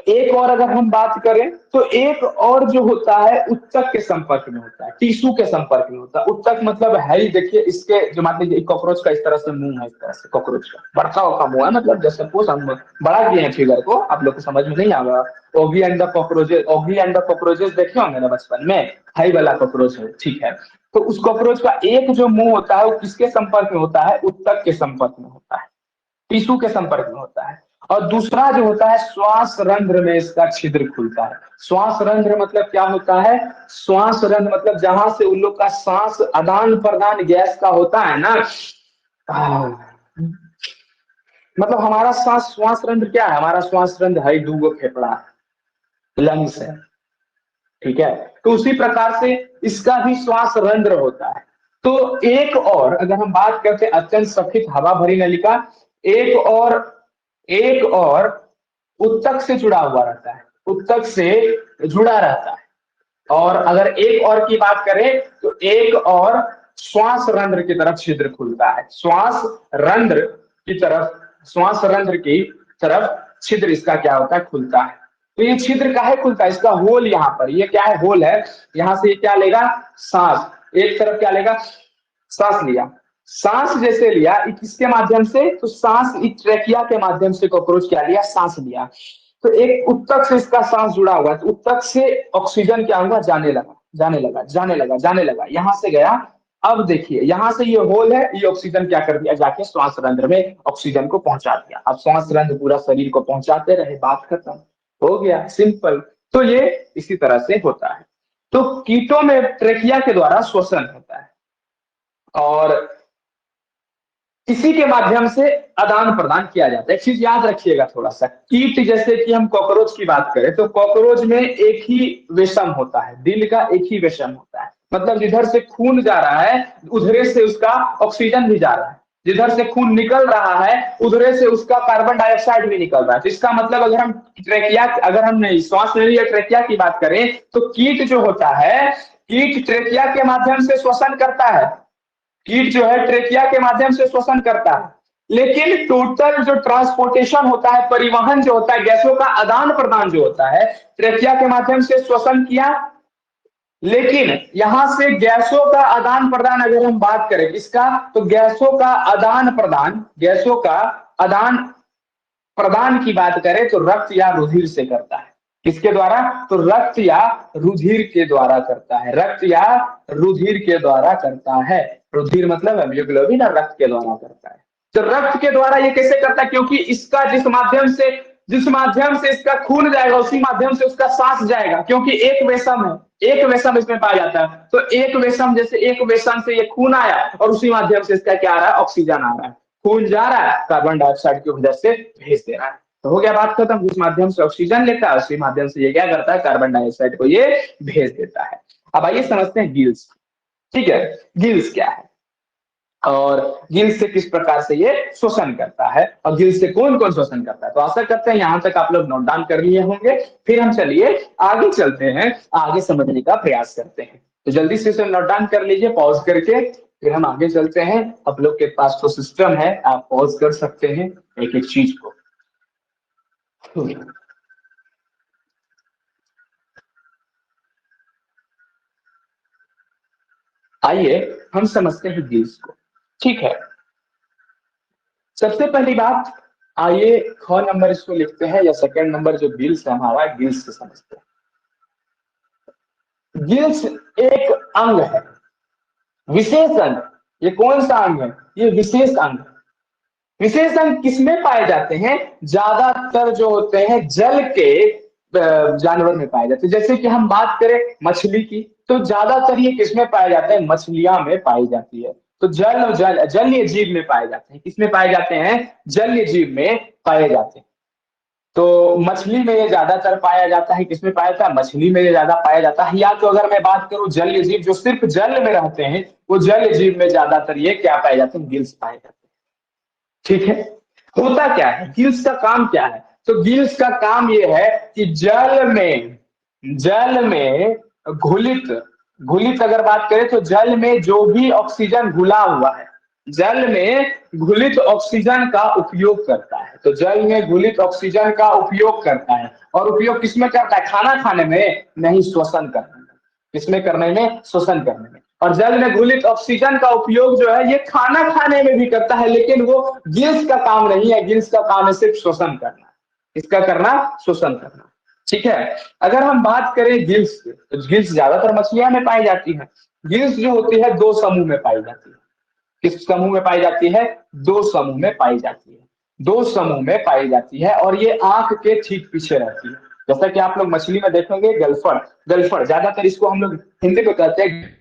एक और अगर हम बात करें तो एक और जो होता है उत्तक के संपर्क में होता है, टिश्यू के संपर्क में होता है। उत्तक मतलब है ही, देखिए इसके जो मान लीजिए कॉकरोच का इस तरह से मुंह है, इस तरह से कॉकरोच का बड़का का मुंह है, मतलब जैसे सपोज हम बड़ा किए हैं फिगर को, आप लोग को समझ में नहीं आएगा। Oggy and the cockroaches, Oggy and the cockroaches देखे होंगे ना बचपन में, हाई वाला कॉकरोच है। ठीक है, तो उस कॉकरोच का एक जो मुंह होता है वो किसके संपर्क में होता है? उत्तक के संपर्क में होता है, टिश्यू के संपर्क में होता है। और दूसरा जो होता है श्वास रंध्र में इसका छिद्र खुलता है। श्वास रंध्र मतलब क्या होता है? श्वास रंध्र मतलब जहां से उन लोग का सांस आदान प्रदान गैस का होता है ना, मतलब हमारा श्वास रंध्र क्या है? हमारा श्वास रंध्र है दूगो फेफड़ा, लंग्स है। ठीक है, तो उसी प्रकार से इसका भी श्वास रंध्र होता है। तो एक और अगर हम बात करते हैं अत्यंत सखित हवा भरी नलिका, एक और उत्तक से जुड़ा हुआ रहता है, उत्तक से जुड़ा रहता है। और अगर एक और की बात करें तो एक और श्वास रंध्र की तरफ छिद्र खुलता है। श्वास रंध्र की तरफ छिद्र इसका क्या होता है? खुलता है। तो ये छिद्र काहे खुलता है? इसका होल यहाँ पर, ये क्या है? होल है। यहाँ से ये क्या लेगा? सांस, एक तरफ क्या लेगा? सांस लिया। सांस जैसे लिया किसके माध्यम से? तो सांस ट्रेकिया के माध्यम से कॉकरोच क्या लिया? सांस लिया। तो एक उत्तक से इसका सांस जुड़ा हुआ है, तो उत्तक से ऑक्सीजन क्या हुआ? जाने लगा, यहां से गया। अब देखिए यहां से ये होल है, ये ऑक्सीजन क्या कर दिया? जाके श्वास रंध्र में ऑक्सीजन को पहुंचा दिया। अब श्वास रंध्र पूरा शरीर को पहुंचाते रहे, बात खत्म, हो गया, सिंपल। तो ये इसी तरह से होता है। तो कीटों में ट्रेकिया के द्वारा श्वसन होता है और इसी के माध्यम से आदान प्रदान किया जाता है। एक चीज याद रखिएगा थोड़ा सा, कीट जैसे कि हम कॉकरोच की बात करें तो कॉकरोच में एक ही विषम होता है, दिल का एक ही विषम होता है। मतलब जिधर से खून जा रहा है उधरे से उसका ऑक्सीजन भी जा रहा है, जिधर से खून निकल रहा है उधरे से उसका कार्बन डाइऑक्साइड भी निकल रहा है। तो इसका मतलब अगर हम नहीं श्वास नली या ट्रेकिया की बात करें तो कीट जो होता है, कीट ट्रेकिया के माध्यम से श्वसन करता है। कीट जो है ट्रेकिया के माध्यम से श्वसन करता है, लेकिन टोटल जो ट्रांसपोर्टेशन होता है, परिवहन जो होता है, गैसों का आदान प्रदान जो होता है, ट्रेकिया के माध्यम से श्वसन किया। लेकिन यहां से गैसों का आदान प्रदान अगर हम बात करें इसका, तो गैसों का आदान प्रदान की बात करें तो रक्त या रुधिर से करता है। किसके द्वारा? तो रक्त या रुधिर के द्वारा करता है, रक्त या रुधिर के द्वारा करता है। रुधिर मतलब हीमोग्लोबिन, और रक्त के द्वारा करता है। तो रक्त के द्वारा ये कैसे करता है? क्योंकि इसका जिस माध्यम से इसका खून जाएगा उसी माध्यम से उसका सांस जाएगा, क्योंकि एक वेशम है, एक वेशम इसमें पाया जाता है। तो एक वेशम, जैसे एक वेशम से ये खून आया और उसी माध्यम से इसका क्या आ रहा है? ऑक्सीजन आ रहा है। खून जा रहा है, कार्बन डाइऑक्साइड की वजह से भेज दे रहा है। तो हो गया बात खत्म। जिस माध्यम से ऑक्सीजन लेता है उसी माध्यम से ये क्या करता है? कार्बन डाइऑक्साइड को ये भेज देता है। अब आइए समझते हैं गिल्स। ठीक है, गिल्स क्या है और गिल्स से किस प्रकार से ये शोषण करता है, और गिल्स से कौन कौन शोषण करता है। तो आशा करते हैं यहां तक आप लोग नोट डाउन कर लिए होंगे। फिर हम चलिए आगे चलते हैं, आगे समझने का प्रयास करते हैं। तो जल्दी से इसे नोट डाउन कर लीजिए पॉज करके, फिर हम आगे चलते हैं। आप लोग के पास तो सिस्टम है, आप पॉज कर सकते हैं एक एक चीज को। आइए हम समझते हैं गिल्स को। ठीक है, सबसे पहली बात, आइए ख नंबर इसको लिखते हैं, या सेकंड नंबर जो गिल्स है हमारा, गिल्स से समझते हैं। गिल्स एक अंग है, विशेष अंग। ये कौन सा अंग है? ये विशेष अंग। विशेष अंग किसमें पाए जाते हैं? ज्यादातर जो होते हैं जल के जानवर में पाए जाते हैं। जैसे कि हम बात करें मछली की, तो ज्यादातर ये किसमें पाए जाते हैं? मछलियां में पाई जाती है। तो जलीय जीव में पाए जाते हैं। किसमें पाए जाते हैं? जलीय जीव में पाए जाते हैं। तो मछली में ये ज्यादातर पाया जाता है। किसमें पाया जाता है? मछली में ये ज्यादा पाया जाता है। या तो अगर मैं बात करूं जलीय जीव जो सिर्फ जल में रहते हैं, वो जलीय जीव में ज्यादातर ये क्या पाए जाते हैं? गिल्स पाए जाते हैं। ठीक है, होता क्या है, गिल्स का काम क्या है? तो गिल्स का काम ये है कि जल में घुलित घुलित अगर बात करें तो जल में जो भी ऑक्सीजन घुला हुआ है, जल में घुलित ऑक्सीजन का उपयोग करता है। तो जल में घुलित ऑक्सीजन का उपयोग करता है, और उपयोग किसमें करता है? खाना खाने में नहीं, श्वसन करने में। किसमें करने में? श्वसन करने में। और जल में घुलित ऑक्सीजन का उपयोग जो है ये खाना खाने में भी करता है, लेकिन वो गिल्स का काम नहीं है। गिल्स का काम है सिर्फ श्वसन करना। इसका करना? श्वसन करना। ठीक है, अगर हम बात करें गिल्स की, तो गिल्स ज्यादातर मछलियां में पाई जाती है। गिल्स जो होती है दो समूह में पाई जाती है। किस समूह में पाई जाती है? दो समूह में पाई जाती है। दो समूह में पाई जाती है, और ये आंख के ठीक पीछे रहती है। जैसा कि आप लोग मछली में देखेंगे गलफड़, गलफड़ ज्यादातर इसको हम लोग हिंदी में कहते हैं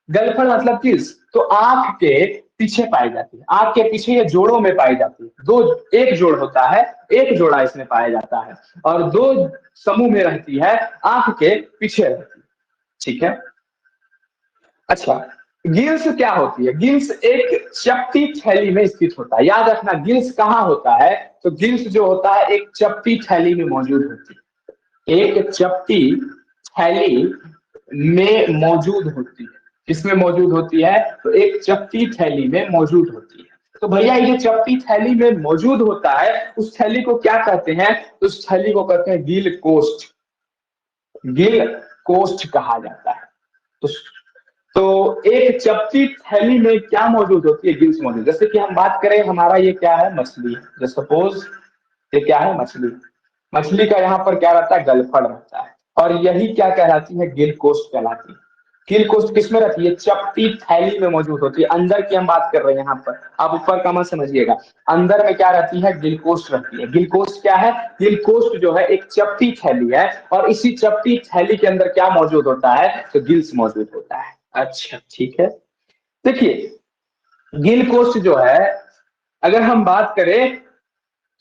गलफड़, मतलब किस? तो आंख के पीछे पाई जाती है। आंख के पीछे ये जोड़ों में पाई जाती है। दो, एक जोड़ होता है, एक जोड़ा इसमें पाया जाता है, और दो समूह में रहती है, आंख के पीछे रहती है। ठीक है, अच्छा, गिल्स क्या होती है? गिल्स एक चपटी थैली में स्थित होता है। याद रखना, गिल्स कहाँ होता है? तो गिल्स जो होता है एक चपटी थैली में मौजूद होती है। एक चपटी थैली में मौजूद होती है। किसमें मौजूद होती है? तो एक चपटी थैली में मौजूद होती है। तो भैया ये चपटी थैली में मौजूद होता है, उस थैली को क्या कहते हैं? तो उस थैली को कहते हैं गिल कोष्ठ। गिल कोष्ठ कहा जाता है। तो एक चपटी थैली में क्या मौजूद होती है? गिल्स मौजूद। जैसे कि हम बात करें, हमारा ये क्या है? मछली है। जैसे सपोज ये क्या है? मछली। मछली का यहाँ पर क्या रहता है? गलफड़ रहता है, और यही क्या कहलाती है? गिल कोष्ठ कहलाती है। गिल कोष्ठ किसमें रहती है? चपटी थैली में मौजूद होती है। अंदर की हम बात कर रहे हैं यहाँ पर, आप ऊपर का मत समझिएगा। अंदर में क्या रहती है? गिल कोष्ठ रहती है। गिल कोष्ठ क्या है? गिल कोष्ठ जो है एक चपटी थैली है, और इसी चपटी थैली के अंदर क्या मौजूद होता है? तो गिल्स मौजूद होता है। अच्छा, ठीक है, देखिए गिल कोष्ठ जो है, अगर हम बात करें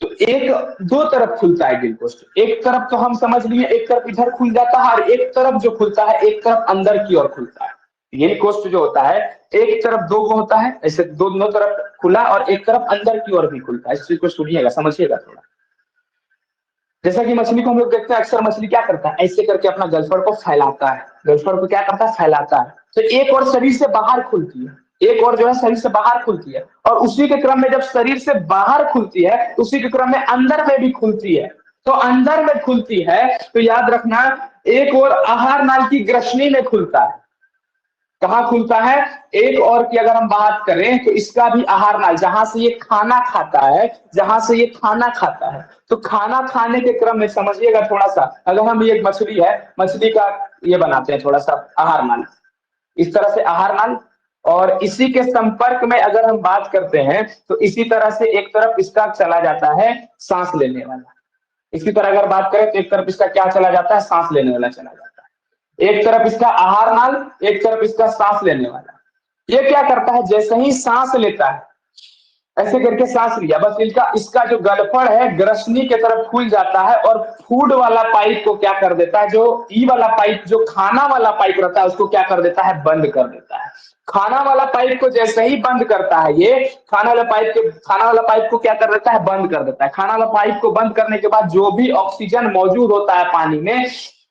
तो एक दो तरफ खुलता है गिल कोष्ठ। एक तरफ तो हम समझ लिए, एक तरफ इधर खुल जाता है, और एक तरफ जो खुलता है, एक तरफ अंदर की ओर खुलता है। गिल कोष्ठ जो होता है एक तरफ दो को होता है, ऐसे दोनों तरफ खुला, और एक तरफ अंदर की ओर भी खुलता है। इस चीज को सुनिएगा, समझिएगा थोड़ा। जैसा कि मछली को हम लोग देखते हैं, अक्सर मछली क्या करता है? ऐसे करके अपना गलफड़ को फैलाता है। गलफड़ को क्या करता है? फैलाता है। तो एक और शरीर से बाहर खुलती है, एक और जो है शरीर से बाहर खुलती है, और उसी के क्रम में जब शरीर से बाहर खुलती है, उसी के क्रम में अंदर में भी खुलती है। तो अंदर में खुलती है तो याद रखना, एक और आहार नाल की ग्रसनी में खुलता है। कहाँ खुलता है? एक और की अगर हम बात करें तो इसका भी आहार नाल, जहां से ये खाना खाता है, जहां से ये खाना खाता है, तो खाना खाने के क्रम में समझिएगा थोड़ा सा, अगर हम ये मछली है, मछली का ये बनाते हैं थोड़ा सा आहार नाल, इस तरह से आहार नाल, और इसी के संपर्क में अगर हम बात करते हैं तो इसी तरह से एक तरफ इसका चला जाता है सांस लेने वाला। इसी तरह अगर बात करें तो एक तरफ इसका क्या चला जाता है? सांस लेने वाला चला जाता है। एक तरफ इसका आहार नाल, एक तरफ इसका सांस लेने वाला। ये क्या करता है? जैसे ही सांस लेता है, ऐसे करके सांस लिया, बस इसका इसका जो गलफड़ है ग्रसनी के तरफ खुल जाता है और फूड वाला पाइप को क्या कर देता है? जो ई वाला पाइप, जो खाना वाला पाइप रहता है, उसको क्या कर देता है? बंद कर देता है। खाना वाला पाइप को जैसे ही बंद करता है, ये खाना वाला पाइप को क्या कर देता है? बंद कर देता है। खाना वाला पाइप को बंद करने के बाद जो भी ऑक्सीजन मौजूद होता है पानी में,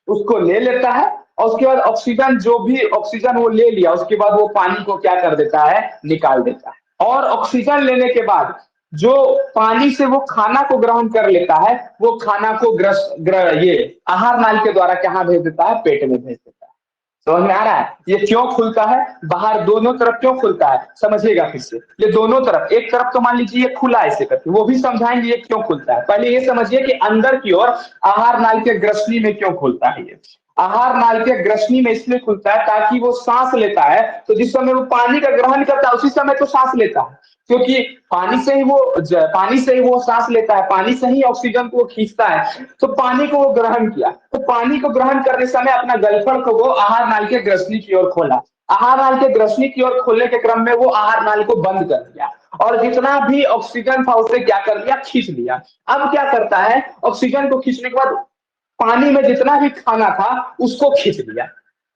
उसको ले लेता है, और उसके बाद ऑक्सीजन, जो भी ऑक्सीजन वो ले लिया, उसके बाद वो पानी को क्या कर देता है? निकाल देता है। और ऑक्सीजन लेने के बाद जो पानी से वो खाना को ग्रहण कर लेता है, वो खाना को ये आहार नाल के द्वारा कहाँ भेज देता है? पेट में भेज देता है। समझ में आ रहा है? ये क्यों खुलता है? बाहर दोनों तरफ क्यों खुलता है? समझिएगा फिर से। ये दोनों तरफ, एक तरफ तो मान लीजिए ये खुला ऐसे करके, वो भी समझाएंगे ये क्यों खुलता है। पहले ये समझिए कि अंदर की ओर आहार नाल के ग्रसनी में क्यों खुलता है। ये आहार नाल के ग्रसनी में इसलिए खुलता है ताकि वो सांस लेता है, तो जिस समय वो पानी का ग्रहण करता है उसी समय तो सांस लेता है, क्योंकि पानी से ही वो सांस लेता है, पानी से ही ऑक्सीजन को वो खींचता है। तो पानी को वो ग्रहण किया, तो पानी को ग्रहण करने समय अपना गलफड़ को वो आहार नाल के ग्रसनी की ओर खोला। आहार नाल के ग्रसनी की ओर खोलने के क्रम में वो आहार नाल को बंद कर दिया, और जितना भी ऑक्सीजन था उसे क्या कर लिया? खींच लिया। अब क्या करता है? ऑक्सीजन को खींचने के बाद पानी में जितना भी खाना था उसको खींच लिया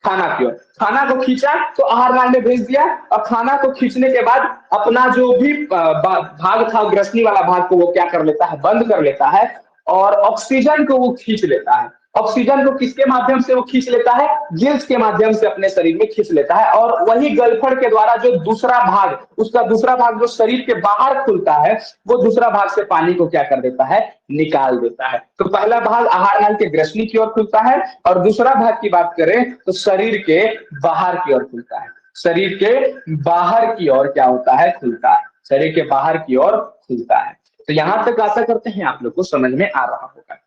खाना की ओर। खाना को खींचा तो आहार नाल में भेज दिया, और खाना को खींचने के बाद अपना जो भी भाग था, ग्रसनी वाला भाग को वो क्या कर लेता है? बंद कर लेता है, और ऑक्सीजन को वो खींच लेता है। ऑक्सीजन को किसके माध्यम से वो खींच लेता है? गिल्स के माध्यम से अपने शरीर में खींच लेता है, और वही गलफड़ के द्वारा जो दूसरा भाग, उसका दूसरा भाग जो शरीर के बाहर खुलता है, वो दूसरा भाग से पानी को क्या कर देता है? निकाल देता है। तो पहला भाग आहार नाल के ग्रसनी की ओर खुलता है, और दूसरा भाग की बात करें तो शरीर के बाहर की ओर खुलता है। शरीर के बाहर की ओर क्या होता है? खुलता है। शरीर के बाहर की ओर खुलता है। तो यहां तक आशा करते हैं आप लोग को समझ में आ रहा होगा।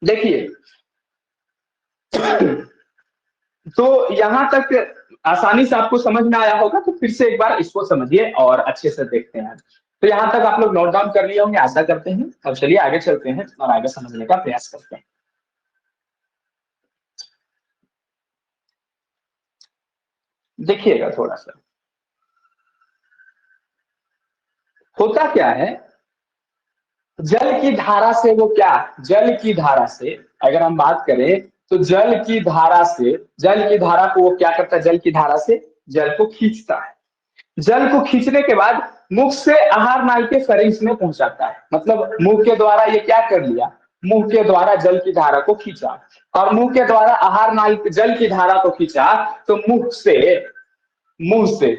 देखिए, तो यहां तक आसानी से आपको समझ में आया होगा, तो फिर से एक बार इसको समझिए और अच्छे से देखते हैं। तो यहां तक आप लोग नोट डाउन कर लिए होंगे, आशा करते हैं। अब चलिए आगे चलते हैं और आगे समझने का प्रयास करते हैं। देखिएगा थोड़ा सा, होता क्या है, जल की धारा से वो क्या, जल की धारा से अगर हम बात करें तो जल की धारा से, जल की धारा को वो क्या करता है? जल की धारा से जल को खींचता है। जल को खींचने के बाद मुख से आहार नाल के फरिंग्स में पहुंचाता है। मतलब मुंह के द्वारा ये क्या कर लिया? मुंह के द्वारा जल की धारा को खींचा, और मुंह के द्वारा आहार नाल जल की धारा को खींचा, तो मुंह से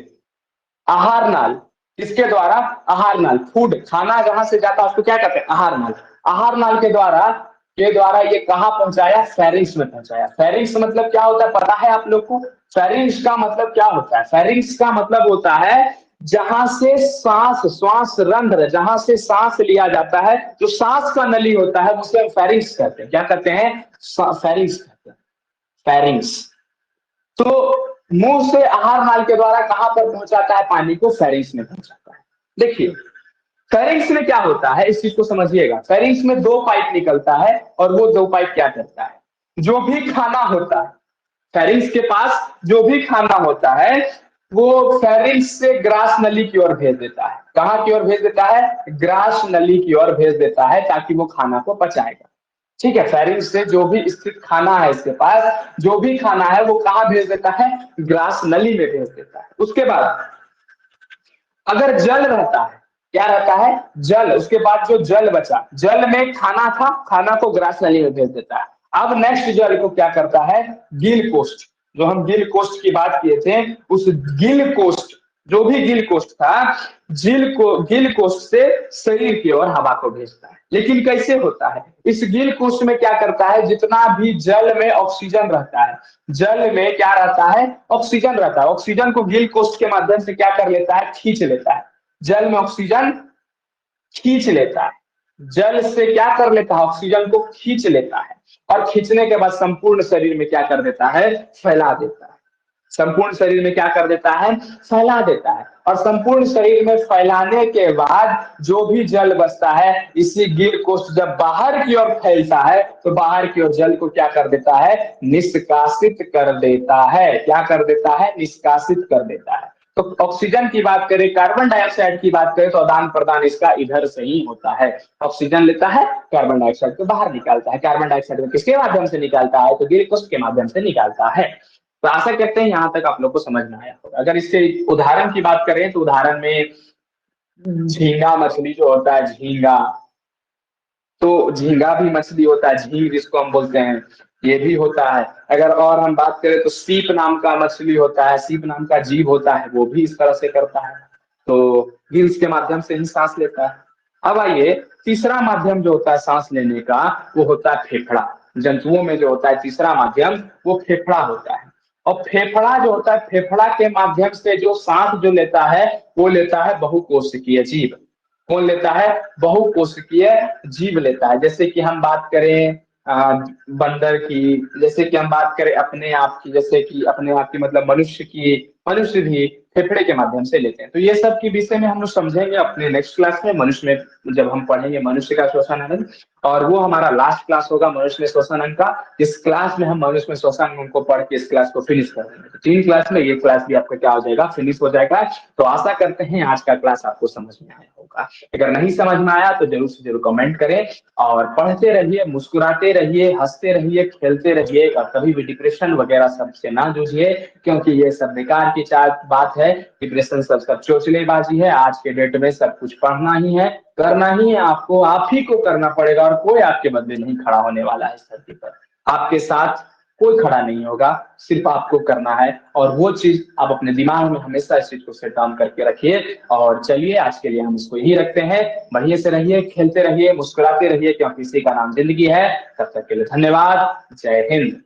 आहार नाल, इसके द्वारा आहार नाल, फूड, खाना जहां से जाता है उसको क्या कहते हैं? आहार नाल। आहार नाल के द्वारा ये कहां पहुंचाया? फेरिंग्स में पहुंचाया। फेरिंग्स मतलब क्या होता है पता है आप लोग को? फेरिंग्स का मतलब क्या होता है? फेरिंग्स का मतलब होता है जहां से श्वास रंध्र, जहां से सांस लिया जाता है, जो सांस का नली होता है उसे हम फेरिंग्स कहते हैं। क्या कहते हैं? फेरिंग्स कहते हैं। फेरिंग्स। तो मुंह से आहार नाल के द्वारा कहां पर पहुंचाता है पानी को? फेरिंग्स में पहुंचाता है। देखिए, फेरिंग्स में क्या होता है इस चीज को समझिएगा। फेरिंग्स में दो पाइप निकलता है, और वो दो पाइप क्या करता है? जो भी खाना होता है, फेरिंग्स के पास जो भी खाना होता है वो फेरिंग्स से ग्रास नली की ओर भेज देता है। कहां की ओर भेज देता है? ग्रास नली की ओर भेज देता है, ताकि वो खाना को पचाएगा। ठीक है, फेरिंग्स से जो भी स्थित खाना है, इसके पास जो भी खाना है वो कहां भेज देता है? ग्रास नली में भेज देता है। उसके बाद अगर जल रहता है, क्या रहता है? जल। उसके बाद जो जल बचा, जल में खाना था, खाना को ग्रास नली में भेज देता है। अब नेक्स्ट जल को क्या करता है? गिल कोष्ठ, जो हम गिल कोष्ठ की बात किए थे, उस गिल कोष्ठ, जो भी गिल कोष्ठ था, गिल कोष्ठ से शरीर की ओर हवा को भेजता है। लेकिन कैसे होता है? इस गिल कोष्ठ में क्या करता है, जितना भी जल में ऑक्सीजन रहता है, जल में क्या रहता है, ऑक्सीजन रहता है, ऑक्सीजन को गिल कोष्ठ के माध्यम से क्या कर लेता है, खींच लेता है। जल में ऑक्सीजन खींच लेता है, जल से क्या कर लेता है, ऑक्सीजन को खींच लेता है, और खींचने के बाद संपूर्ण शरीर में क्या कर देता है, फैला देता है। संपूर्ण शरीर में क्या कर देता है, फैला देता है। और संपूर्ण शरीर में फैलाने के बाद जो भी जल बचता है, इसी गिल कोष्ठ जब बाहर की ओर फैलता है तो बाहर की ओर जल को क्या कर देता है, निष्कासित कर देता है। क्या कर देता है, निष्कासित कर देता है। तो ऑक्सीजन की बात करें, कार्बन डाइऑक्साइड की बात करें, तो आदान प्रदान इसका इधर से ही होता है। ऑक्सीजन लेता है, कार्बन डाइऑक्साइड को बाहर निकालता है। कार्बन डाइऑक्साइड को किसके माध्यम से निकालता है, तो गिल कोष्ठ के माध्यम से निकालता है। तो आशा करते हैं यहाँ तक आप लोग को समझ में आया होगा। अगर इसके उदाहरण की बात करें तो उदाहरण में झींगा मछली जो होता है, झींगा, तो झींगा भी मछली होता है, झींग जिसको हम बोलते हैं, ये भी होता है। अगर और हम बात करें तो सीप नाम का मछली होता है, सीप नाम का जीव होता है, वो भी इस तरह से करता है। तो गिल्स के माध्यम से ही सांस लेता है। अब आइए, तीसरा माध्यम जो होता है सांस लेने का, वो होता है फेफड़ा। जंतुओं में जो होता है तीसरा माध्यम, वो फेफड़ा होता है। और फेफड़ा जो होता है, फेफड़ा के माध्यम से जो सांस जो लेता है, वो लेता है बहुकोशिकीय जीव। कौन लेता है, बहुकोशिकीय जीव लेता है। जैसे कि हम बात करें बंदर की, जैसे कि हम बात करें अपने आप की, जैसे कि अपने आप की मतलब मनुष्य की, मनुष्य भी फेफड़े के माध्यम से लेते हैं। तो ये सब के विषय में हम लोग समझेंगे अपने नेक्स्ट क्लास में, मनुष्य में जब हम पढ़ेंगे मनुष्य का श्वसन अंग, और वो हमारा लास्ट क्लास होगा मनुष्य में श्वसन अंग का। इस क्लास में हम मनुष्य में श्वसन अंग को पढ़ के इस क्लास को फिनिश कर देंगे। तो 3 क्लास में ये क्लास भी आपका क्या हो जाएगा, फिनिश हो जाएगा। तो आशा करते हैं आज का क्लास आपको समझ में आया होगा। अगर नहीं समझ में आया तो जरूर से जरूर कमेंट करें, और पढ़ते रहिए, मुस्कुराते रहिए, हंसते रहिए, खेलते रहिए, और कभी भी डिप्रेशन वगैरह सबसे ना जूझिए, क्योंकि ये सब बेकार की बात है। डिप्रेशन सब चोचलेबाजी है। आज के डेट में सब कुछ पढ़ना ही है, करना ही है आपको, आप ही को करना पड़ेगा, और कोई आपके बदले नहीं खड़ा होने वाला है इस धरती पर। आपके साथ कोई खड़ा नहीं होगा, सिर्फ आपको करना है। और वो चीज आप अपने दिमाग में हमेशा इस चीज को सेट डाउन करके रखिए। और चलिए आज के लिए हम इसको यही रखते हैं। बढ़िया से रहिए, खेलते रहिए, मुस्कुराते रहिए, क्योंकि इसी का नाम जिंदगी है। तब तक के लिए धन्यवाद। जय हिंद।